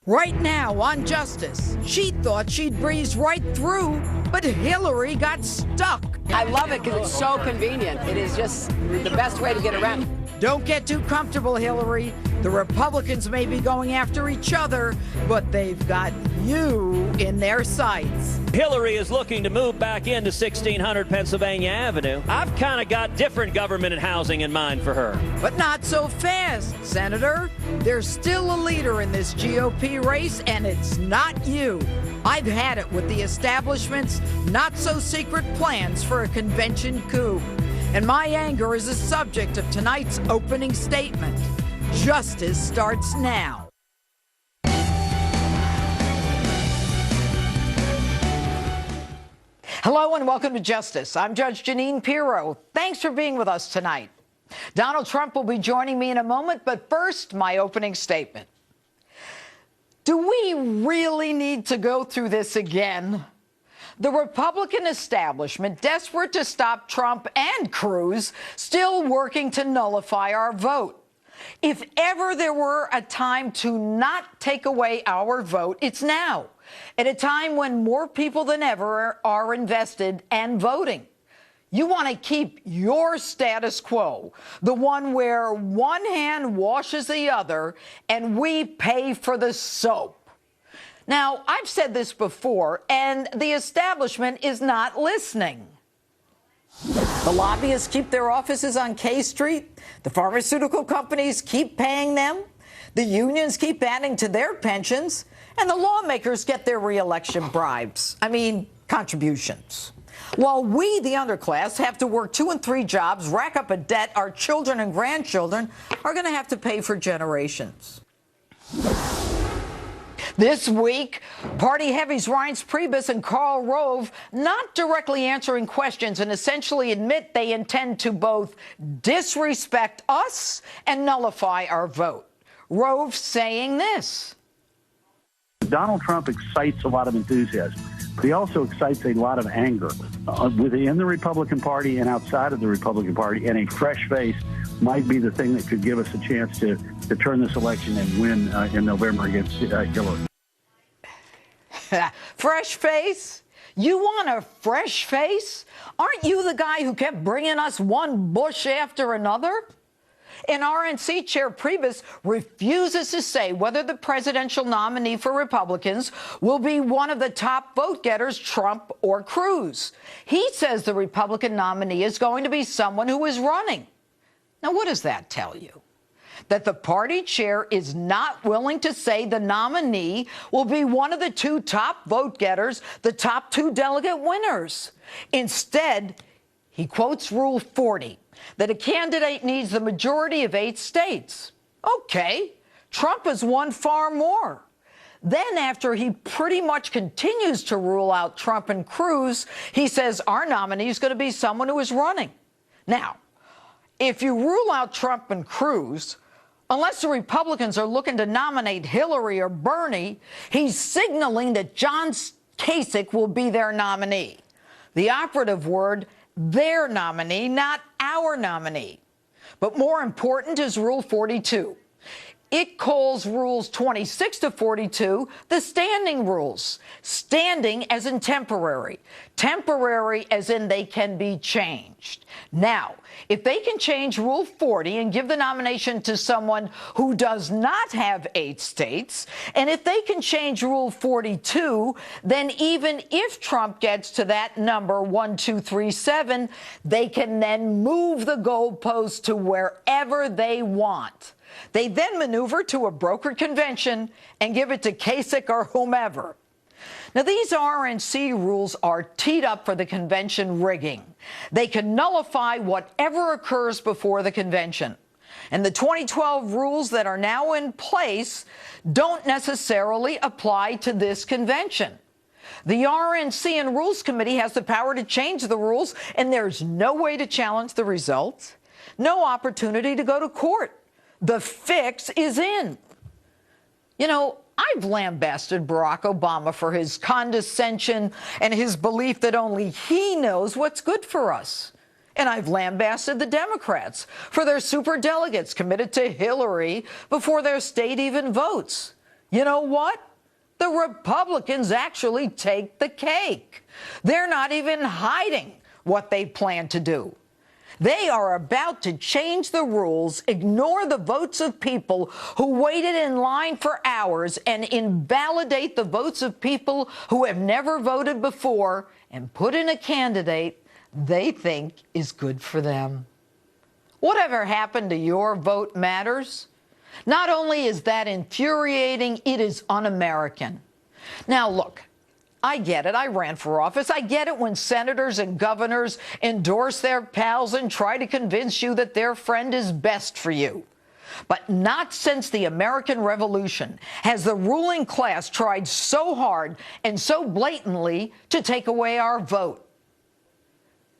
Right now on Justice, she thought she'd breeze right through, but Hillary got stuck. I love it because it's so convenient. It is just the best way to get around. Don't get too comfortable, Hillary. The Republicans may be going after each other, but they've got you in their sights. Hillary is looking to move back into 1600 Pennsylvania Avenue. I've kind of got different government and housing in mind for her. But not so fast, Senator. There's still a leader in this GOP race, and it's not you. I've had it with the establishment's not-so-secret plans for a convention coup. And my anger is the subject of tonight's opening statement. Justice starts now. Hello and welcome to Justice. I'm Judge Jeanine Pirro. Thanks for being with us tonight. Donald Trump will be joining me in a moment, but first, my opening statement. Do we really need to go through this again? The Republican establishment, desperate to stop Trump and Cruz, still working to nullify our vote. If ever there were a time to not take away our vote, it's now, at a time when more people than ever are invested and voting. You want to keep your status quo, the one where one hand washes the other and we pay for the soap. Now, I've said this before, and the establishment is not listening. The lobbyists keep their offices on K Street. The pharmaceutical companies keep paying them. The unions keep adding to their pensions. And the lawmakers get their re-election bribes. Contributions. While we, the underclass, have to work 2 and 3 jobs, rack up a debt our children and grandchildren are going to have to pay for generations. This week, party heavies Reince Priebus and Karl Rove not directly answering questions and essentially admit they intend to both disrespect us and nullify our vote. Rove saying this. Donald Trump excites a lot of enthusiasm, but he also excites a lot of anger within the Republican Party and outside of the Republican Party, and a fresh face might be the thing that could give us a chance to turn this election and win in November against Hillary. Fresh face? You want a fresh face? Aren't you the guy who kept bringing us one Bush after another? And RNC Chair Priebus refuses to say whether the presidential nominee for Republicans will be one of the top vote getters, Trump or Cruz. He says the Republican nominee is going to be someone who is running. Now, what does that tell you? That the party chair is not willing to say the nominee will be one of the 2 top vote getters, the top 2 delegate winners. Instead, he quotes Rule 40, that a candidate needs the majority of 8 states. Okay, Trump has won far more. Then, after he pretty much continues to rule out Trump and Cruz, he says our nominee is going to be someone who is running. Now, if you rule out Trump and Cruz, unless the Republicans are looking to nominate Hillary or Bernie, he's signaling that John Kasich will be their nominee. The operative word, their nominee, not our nominee. But more important is Rule 42. It calls Rules 26 to 42 the standing rules. Standing as in temporary. Temporary as in they can be changed. Now, if they can change Rule 40 and give the nomination to someone who does not have 8 states, and if they can change Rule 42, then even if Trump gets to that number 1, 2, 3, 7, they can then move the goalpost to wherever they want. They then maneuver to a brokered convention and give it to Kasich or whomever. Now, these RNC rules are teed up for the convention rigging. They can nullify whatever occurs before the convention. And the 2012 rules that are now in place don't necessarily apply to this convention. The RNC and Rules Committee has the power to change the rules, and there's no way to challenge the results, no opportunity to go to court. The fix is in. You know, I've lambasted Barack Obama for his condescension and his belief that only he knows what's good for us. And I've lambasted the Democrats for their superdelegates committed to Hillary before their state even votes. You know what? The Republicans actually take the cake. They're not even hiding what they plan to do. They are about to change the rules, ignore the votes of people who waited in line for hours, and invalidate the votes of people who have never voted before, and put in a candidate they think is good for them. Whatever happened to your vote matters? Not only is that infuriating, it is un-American. Now, look, I get it. I ran for office. I get it when senators and governors endorse their pals and try to convince you that their friend is best for you. But not since the American Revolution has the ruling class tried so hard and so blatantly to take away our vote.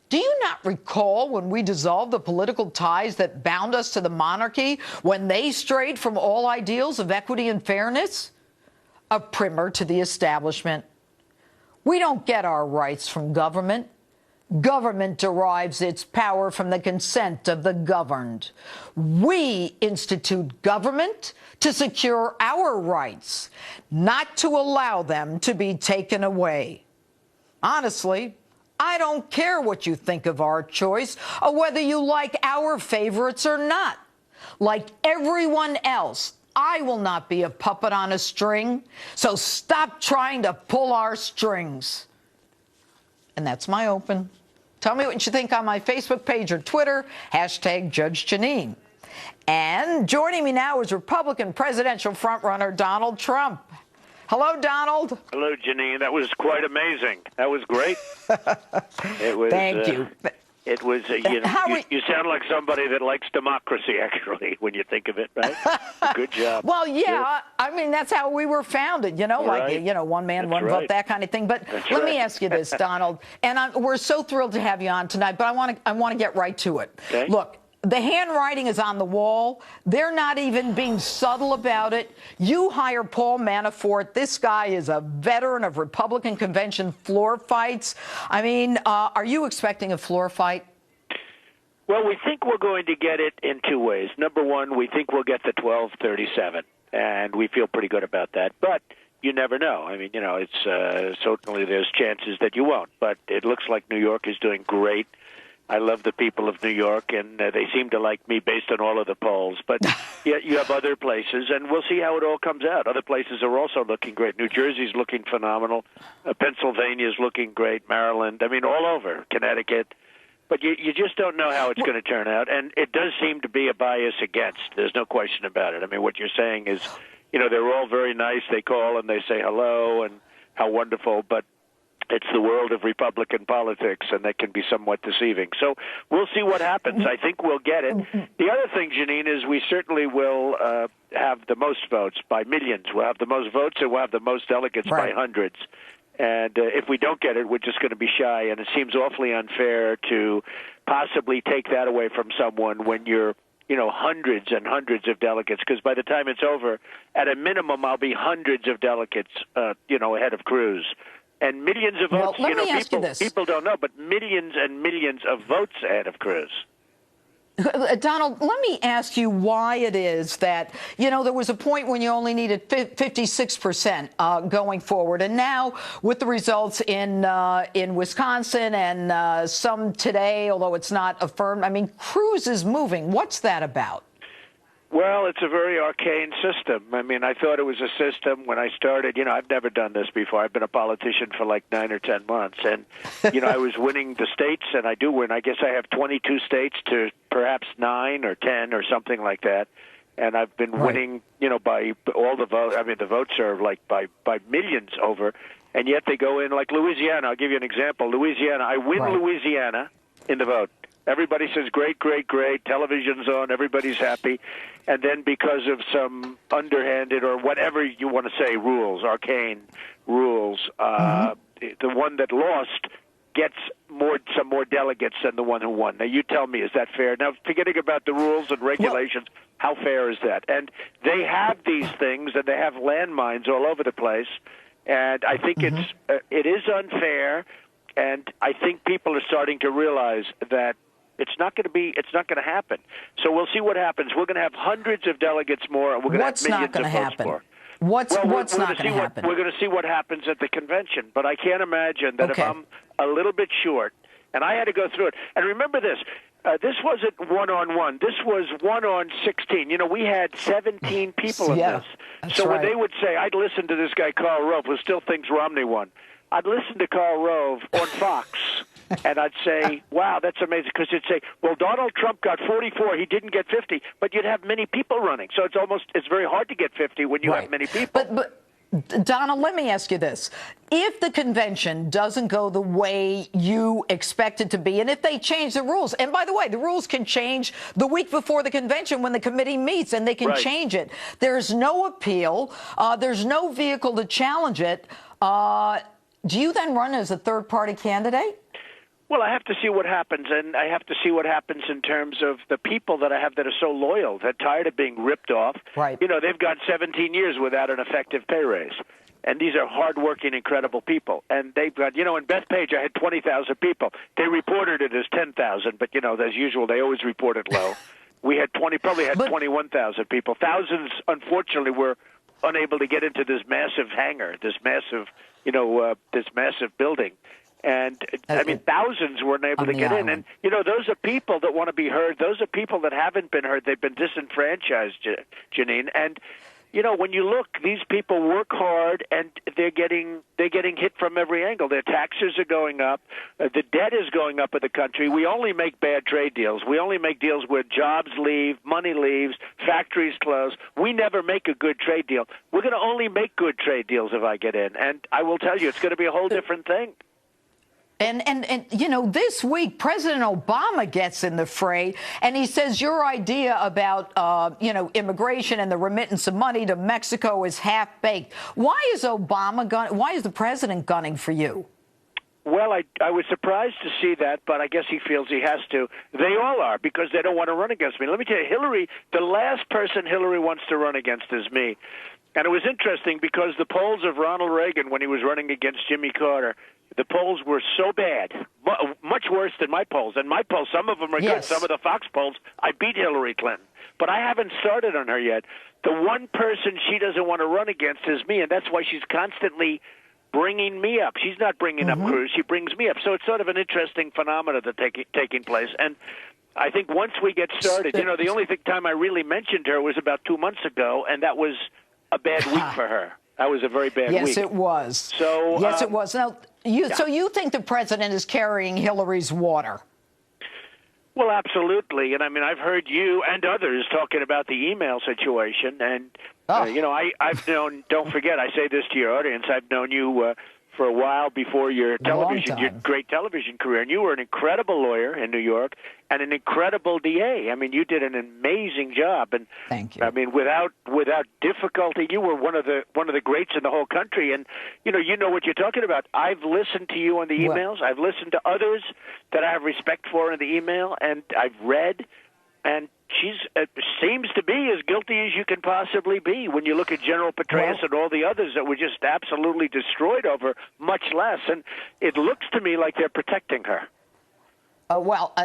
Do you not recall when we dissolved the political ties that bound us to the monarchy, when they strayed from all ideals of equity and fairness? A primer to the establishment. We don't get our rights from government. Government derives its power from the consent of the governed. We institute government to secure our rights, not to allow them to be taken away. Honestly, I don't care what you think of our choice or whether you like our favorites or not. Like everyone else, I will not be a puppet on a string, so stop trying to pull our strings. And that's my open. Tell me what you think on my Facebook page or Twitter, hashtag Judge Jeanine. And joining me now is Republican presidential frontrunner Donald Trump. Hello, Donald. Hello, Jeanine. That was quite amazing. That was great. It was. Thank you. It was. You sound like somebody that likes democracy, actually, when you think of it, right? Good job. Well, yeah. I mean, that's how we were founded. Right. One man, That's one right. vote, that kind of thing. But let me ask you this, Donald. And we're so thrilled to have you on tonight. But I want to get right to it. Okay. Look. The handwriting is on the wall. They're not even being subtle about it. You hire Paul Manafort. This guy is a veteran of Republican convention floor fights. I mean, are you expecting a floor fight? Well, we think we're going to get it in two ways. Number one, we think we'll get the 1237, and we feel pretty good about that. But you never know. I mean, it's certainly there's chances that you won't. But it looks like New York is doing great. I love the people of New York, and they seem to like me based on all of the polls. But yeah, you have other places, and we'll see how it all comes out. Other places are also looking great. New Jersey's looking phenomenal. Pennsylvania's looking great. Maryland, I mean, all over. Connecticut. But you just don't know how it's going to turn out, and it does seem to be a bias against. There's no question about it. I mean, what you're saying is, they're all very nice. They call and they say hello and how wonderful, but it's the world of Republican politics, and that can be somewhat deceiving. So we'll see what happens. I think we'll get it. The other thing, Jeanine, is we certainly will have the most votes by millions. We'll have the most votes, and we'll have the most delegates by hundreds. And if we don't get it, we're just going to be shy, and it seems awfully unfair to possibly take that away from someone when you're hundreds and hundreds of delegates, because by the time it's over, at a minimum, I'll be hundreds of delegates, ahead of Cruz. And millions of votes, well, let me ask you this. People don't know, but millions and millions of votes ahead of Cruz. Donald, let me ask you why it is that, there was a point when you only needed 56% going forward. And now with the results in Wisconsin and some today, although it's not affirmed, I mean, Cruz is moving. What's that about? Well, it's a very arcane system. I mean, I thought it was a system when I started. I've never done this before. I've been a politician for like 9 or 10 months. And, I was winning the states, and I do win. I guess I have 22 states to perhaps 9 or 10 or something like that. And I've been winning, by all the votes. I mean, the votes are like by millions over. And yet they go in like Louisiana. I'll give you an example. Louisiana, I win Louisiana in the vote. Everybody says, great, great, great. Television's on. Everybody's happy. And then because of some underhanded or whatever you want to say, rules, arcane rules, the one that lost gets some more delegates than the one who won. Now, you tell me, is that fair? Now, forgetting about the rules and regulations, how fair is that? And they have these things, and they have landmines all over the place. And I think it is unfair, and I think people are starting to realize that it's not going to happen. So we'll see what happens. We're going to have hundreds of delegates more, and we're going to have millions of votes more. What's we're not gonna going to happen? We're going to see what happens at the convention, but I can't imagine that if I'm a little bit short, and I had to go through it. And remember this. This wasn't one-on-one. This was 1-on-16. You know, we had 17 people in this. So when they would say, I'd listen to this guy, Karl Rove, who still thinks Romney won. I'd listen to Karl Rove on Fox, and I'd say, wow, that's amazing. Because you'd say, well, Donald Trump got 44. He didn't get 50. But you'd have many people running. So it's very hard to get 50 when you have many people. But Donald, let me ask you this. If the convention doesn't go the way you expect it to be, and if they change the rules, and by the way, the rules can change the week before the convention when the committee meets, and they can change it. There's no appeal. There's no vehicle to challenge it. Do you then run as a third-party candidate? Well, I have to see what happens, and I have to see what happens in terms of the people that I have that are so loyal, that tired of being ripped off. Right. You know, they've got 17 years without an effective pay raise. And these are hardworking, incredible people. And they've got, you know, in Bethpage, I had 20,000 people. They reported it as 10,000, but, you know, as usual, they always report it low. We had probably had 21,000 people. Thousands, unfortunately, were unable to get into this massive hangar, this massive building. And, I mean, thousands weren't able to get in. And, you know, those are people that want to be heard. Those are people that haven't been heard. They've been disenfranchised, Jeanine. And, you know, when you look, these people work hard, and they're getting hit from every angle. Their taxes are going up. The debt is going up in the country. We only make bad trade deals. We only make deals where jobs leave, money leaves, factories close. We never make a good trade deal. We're going to only make good trade deals if I get in. And I will tell you, it's going to be a whole different thing. And you know, this week, President Obama gets in the fray, and he says your idea about, you know, immigration and the remittance of money to Mexico is half-baked. Why is the president gunning for you? Well, I was surprised to see that, but I guess he feels he has to. They all are, because they don't want to run against me. Let me tell you, Hillary, the last person Hillary wants to run against is me. And it was interesting because the polls of Ronald Reagan when he was running against Jimmy Carter, the polls were so bad, much worse than my polls. And my polls, some of them are good. Some of the Fox polls, I beat Hillary Clinton. But I haven't started on her yet. The one person she doesn't want to run against is me, and that's why she's constantly bringing me up. She's not bringing up Cruz. She brings me up. So it's sort of an interesting phenomenon that's taking place. And I think once we get started, you know, the only time I really mentioned her was about 2 months ago, and that was a bad week for her. That was a very bad week. Yes, it was. So yes, it was. Now, so you think the president is carrying Hillary's water? Well, absolutely. And I mean, I've heard you and others talking about the email situation. And, you know, I've known, don't forget, I say this to your audience, I've known you for a while before your great television career. And you were an incredible lawyer in New York and an incredible DA. I mean, you did an amazing job. And thank you. I mean, without difficulty, you were one of the greats in the whole country. And you know what you're talking about. I've listened to you on the emails. I've listened to others that I have respect for in the email, and I've read. And she's seems to be as guilty as you can possibly be when you look at General Petraeus and all the others that were just absolutely destroyed over much less. And it looks to me like they're protecting her.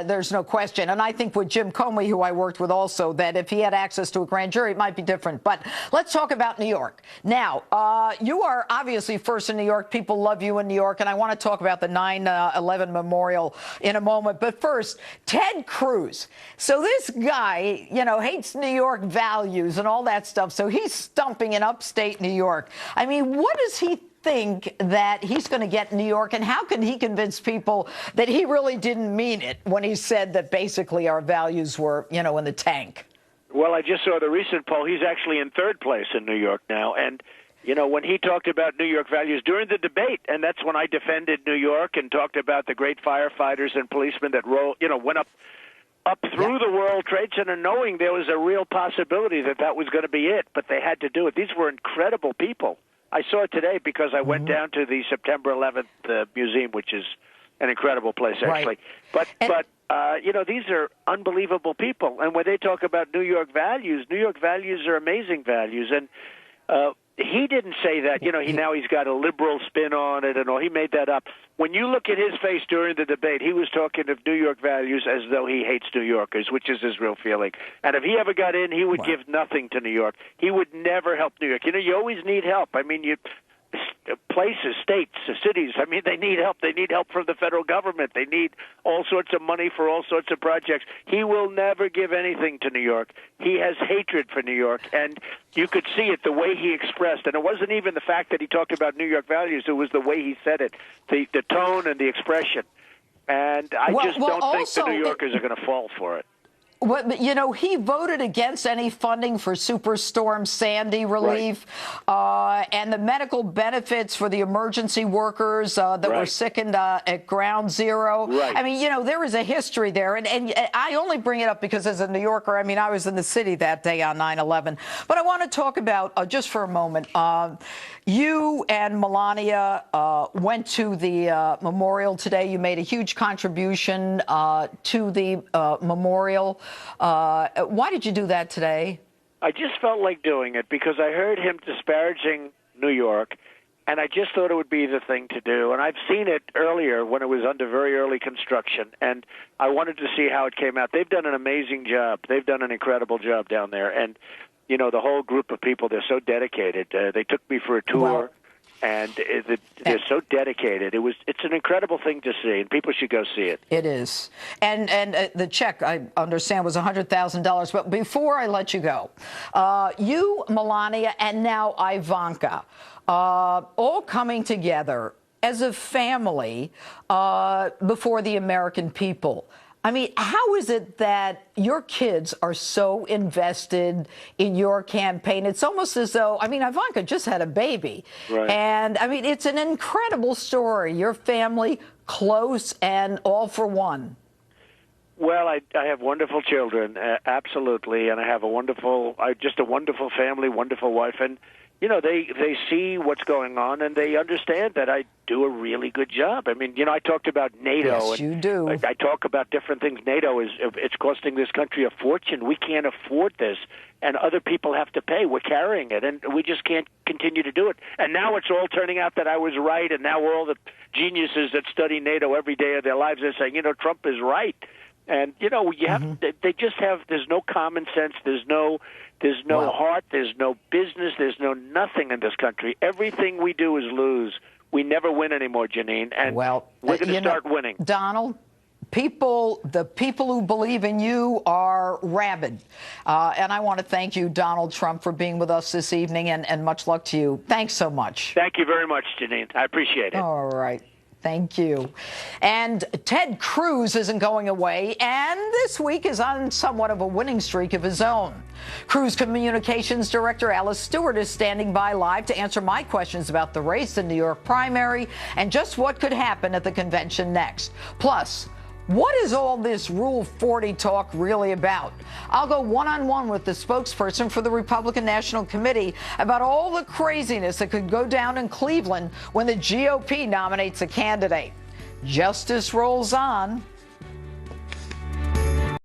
There's no question. And I think with Jim Comey, who I worked with also, that if he had access to a grand jury, it might be different. But let's talk about New York. Now, you are obviously first in New York. People love you in New York. And I want to talk about the 9/11 memorial in a moment. But first, Ted Cruz. So this guy, you know, hates New York values and all that stuff. So he's stumping in upstate New York. I mean, what does he think that he's going to get in New York, and how can he convince people that he really didn't mean it when he said that basically our values were, you know, in the tank? Well, I just saw the recent poll. He's actually in third place in New York now. And, you know, when he talked about New York values during the debate, and that's when I defended New York and talked about the great firefighters and policemen that went up through the World Trade Center, knowing there was a real possibility that was going to be it, but they had to do it. These were incredible people. I saw it today because I went down to the September 11th museum, which is an incredible place, actually. But you know, these are unbelievable people. And when they talk about New York values are amazing values. And he didn't say that. You know, he's got a liberal spin on it and all. He made that up. When you look at his face during the debate, he was talking of New York values as though he hates New Yorkers, which is his real feeling. And if he ever got in, he would give nothing to New York. He would never help New York. You know, you always need help. I mean, places, states, cities, I mean, they need help. They need help from the federal government. They need all sorts of money for all sorts of projects. He will never give anything to New York. He has hatred for New York, and you could see it the way he expressed. And it wasn't even the fact that he talked about New York values. It was the way he said it, the tone and the expression. And I just don't think the New Yorkers are going to fall for it. Well, you know, he voted against any funding for Superstorm Sandy relief and the medical benefits for the emergency workers that were sickened at Ground Zero. I mean, you know, there is a history there. And I only bring it up because as a New Yorker, I mean, I was in the city that day on 9/11. But I want to talk about, just for a moment, you and Melania went to the memorial today. You made a huge contribution to the memorial. Why did you do that today? I just felt like doing it because I heard him disparaging New York, and I just thought it would be the thing to do. And I've seen it earlier when it was under very early construction, and I wanted to see how it came out. They've done an amazing job. They've done an incredible job down there. And, you know, the whole group of people, they're so dedicated. They took me for a tour. Wow. And they're so dedicated. It's an incredible thing to see, and people should go see it. It is. And the check, I understand, was $100,000. But before I let you go, you, Melania, and now Ivanka, all coming together as a family before the American people. I mean, how is it that your kids are so invested in your campaign? It's almost as though, I mean, Ivanka just had a baby. Right. And, I mean, it's an incredible story. Your family, close and all for one. Well, I have wonderful children, absolutely. And I have just a wonderful family, wonderful wife. And, you know, they see what's going on, and they understand that I do a really good job. I mean, you know, I talked about NATO. Yes, you do. I talk about different things. NATO it's costing this country a fortune. We can't afford this, and other people have to pay. We're carrying it, and we just can't continue to do it. And now it's all turning out that I was right, and now all the geniuses that study NATO every day of their lives are saying, you know, Trump is right. And, you know, you have they just have, there's no common sense, there's no heart, there's no business, there's no nothing in this country. Everything we do is lose. We never win anymore, Jeanine, and we're going to start winning. Donald, the people who believe in you are rabid. And I want to thank you, Donald Trump, for being with us this evening, and much luck to you. Thanks so much. Thank you very much, Jeanine. I appreciate it. All right. Thank you. And Ted Cruz isn't going away, and this week is on somewhat of a winning streak of his own. Cruz Communications Director Alice Stewart is standing by live to answer my questions about the race, the New York primary, and just what could happen at the convention next. Plus, what is all this Rule 40 talk really about? I'll go one-on-one with the spokesperson for the Republican National Committee about all the craziness that could go down in Cleveland when the GOP nominates a candidate. Justice rolls on.